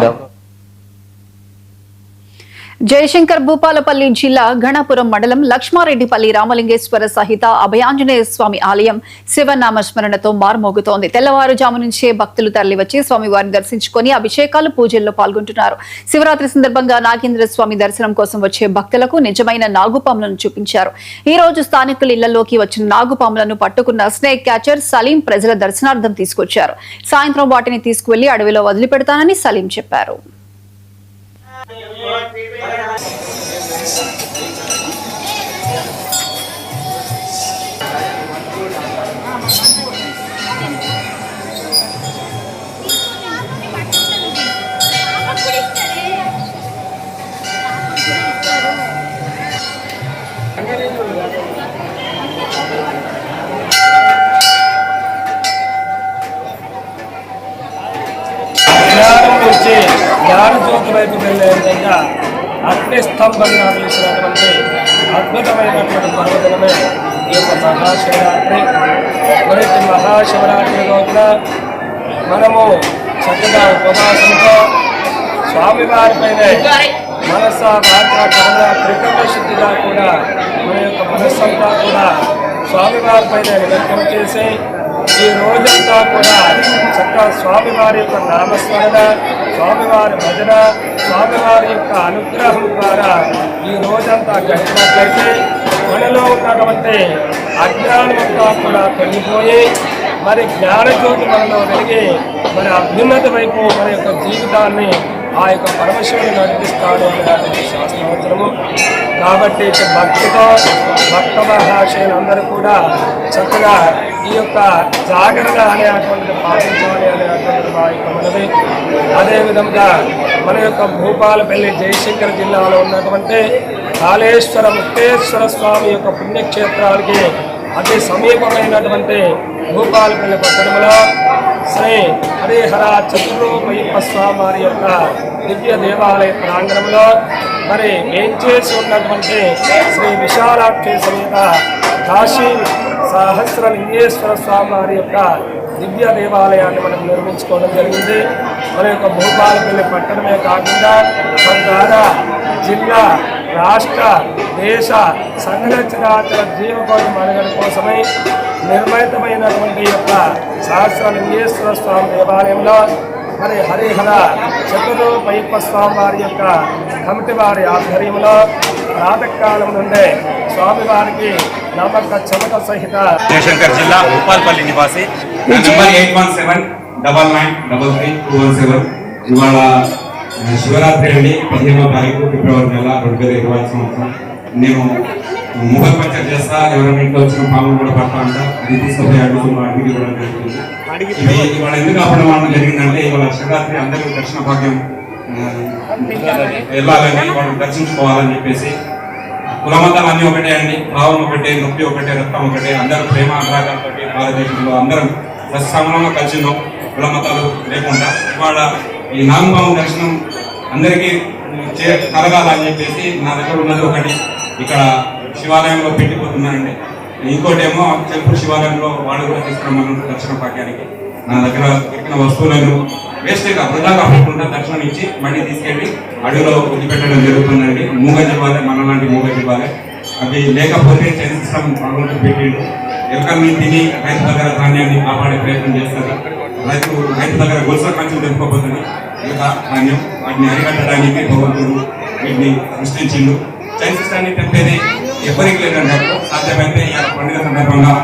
మనస్ఫూర్తిగా. జయశంకర్ భూపాలపల్లి జిల్లా గణపురం మండలం లక్ష్మారెడ్డిపల్లి రామలింగేశ్వర సహిత అభయాంజనేయ స్వామి ఆలయం శివనామస్మరణతో మార్మోగుతోంది. తెల్లవారుజాము నుంచే భక్తులు తరలివచ్చి స్వామివారిని దర్శించుకుని అభిషేకాలు పూజల్లో పాల్గొంటున్నారు. శివరాత్రి సందర్భంగా నాగేంద్ర స్వామి దర్శనం కోసం వచ్చే భక్తులకు నిజమైన నాగుపాములను చూపించారు. ఈ రోజు స్థానికుల ఇళ్లలోకి వచ్చిన నాగుపాములను పట్టుకున్న స్నేక్ క్యాచర్ సలీం ప్రజల దర్శనార్థం తీసుకొచ్చారు. సాయంత్రం వాటిని తీసుకువెళ్లి అడవిలో వదిలిపెడతానని సలీం చెప్పారు. జ్ఞానజ్యోతి వైపు వెళ్ళే విధంగా అగ్నిస్తంభంగా నిలిచినటువంటి అద్భుతమైనటువంటి పర్వదినమే ఈ యొక్క మహాశివరాత్రి. మరి మహాశివరాత్రి రోజున మనము చక్కగా ఉపవాసంతో స్వామివారిపైన మనస వార్త కర్మ త్రికరణ శుద్ధిగా కూడా మన యొక్క మనస్సంతా కూడా స్వామివారిపైన నిమగ్నం చేసి ఈ రోజంతా కూడా చక్కగా స్వామివారి యొక్క నామస్మరణ, స్వామివారి భజన, స్వామివారి యొక్క అనుగ్రహం ద్వారా ఈ రోజంతా గడిపినట్లయితే మనలో ఉన్నటువంటి అజ్ఞానమంతా కూడా తొలగిపోయి మరి జ్ఞానజ్యోతి మనలో వెలిగి మరి అభ్యున్నతి వైపు మన యొక్క జీవితాన్ని ఆ యొక్క పరమశివుని నడిపిస్తాడు అనేటువంటి శాస్త్రవచనము. కాబట్టి భక్తితో భక్త మహాశయులందరూ కూడా చక్కగా ఈ యొక్క జాగరణ అనేటువంటిది పాటించాలి అనేటువంటిది మా యొక్క మనది. అదేవిధంగా మన యొక్క భూపాలపల్లి జయశంకర్ జిల్లాలో ఉన్నటువంటి కాళేశ్వర ముక్తేశ్వర స్వామి యొక్క పుణ్యక్షేత్రాలకి అతి సమీపమైనటువంటి భూపాలపల్లి పట్టణంలో శ్రీ హరిహర చతుర్రూపయ్యప్ప స్వామి వారి యొక్క దివ్య దేవాలయ ప్రాంగణంలో మరి ఏం చేసి ఉన్నటువంటి శ్రీ విశాలాక్షి సమేత కాశీ సహస్రలింగేశ్వర స్వామి వారి యొక్క దివ్య దేవాలయాన్ని మనం నిర్మించుకోవడం జరిగింది. మన యొక్క భూపాలపల్లి పట్టణమే కాకుండా మన ద్వారా జిల్లా, రాష్ట్ర, దేశ సకల చరాచర జీవకోటి మనుగడ కోసమై నిర్మితమైనటువంటి యొక్క సహస్రలింగేశ్వర స్వామి దేవాలయంలో మరి హరిహర చతుర్రూపయ్యప్ప స్వామి వారి యొక్క కమిటీ వారి ఆధ్వర్యంలో ప్రాతకాలం నుండే స్వామివారికి నమ్మక చెమట సహిత జయశంకర్ జిల్లా భూపాలపల్లి నివాసి నంబర్ 8179933217. ఇవాళ శివరాత్రి అండి, 15వ తారీఖు ఫిబ్రవరి నెల 2020 సంవత్సరం. నేను మొబైల్ పర్చేజ్ చేస్తా, ఎవరైనా ఇంట్లో వచ్చిన పాములు కూడా పడతా ఉంటా, అది తీసుకుపోయి అడిగి కూడా జరుగుతుంది. ఇవాళ ఎందుకు ఆపడం జరిగిందంటే ఇవాళ శివరాత్రి అందరూ దర్శన భాగ్యం వెళ్ళాలని, వాళ్ళు దర్శించుకోవాలని చెప్పేసి కులమతాలు అన్నీ ఒకటే అండి, భావం ఒకటే, నొప్పి ఒకటే, రక్తం ఒకటే, అందరూ ప్రేమ అనురాగాలతో భారతదేశంలో అందరం సమానంగా కలిసినాం, కులమతాలు లేకుండా. ఇవాళ ఈ నాగపాము దర్శనం అందరికీ కలగాలని చెప్పేసి నా దగ్గర ఉన్నది ఒకటి ఇక్కడ శివాలయంలో పెట్టిపోతున్నానండి. ఇంకోటి ఏమో చెంపూరు శివాలయంలో వాళ్ళు కూడా తీసుకురమ్మని దర్శన భాగ్యానికి నా దగ్గర దొరికిన వస్తువులను వేస్ట్గా వృధాగా పెట్టకుండా దర్శనం ఇచ్చి మళ్ళీ తీసుకెళ్ళి అడవిలో వదిలిపెట్టడం జరుగుతుందండి. మూగజీవాలే, మనలాంటి మూగజీవాలే. అవి లేకపోతే చైన్ సిస్టమ్ భగవంతుడు పెట్టిండు. ఎలుకల్ని తిని రైతు దగ్గర ధాన్యాన్ని కాపాడే ప్రయత్నం చేస్తారు. రైతు దగ్గర గొలుస కంచెలు తెంపుకోబోతుంది. ఇంకా ధాన్యం వాటిని అరికట్టడానికి భగవంతుడు వీటిని సృష్టించిండు. చైన్ సిస్టాన్ని తెంపేది ఎవరికి లేదండి. సాధ్యమైతే ఈ పండుగ సందర్భంగా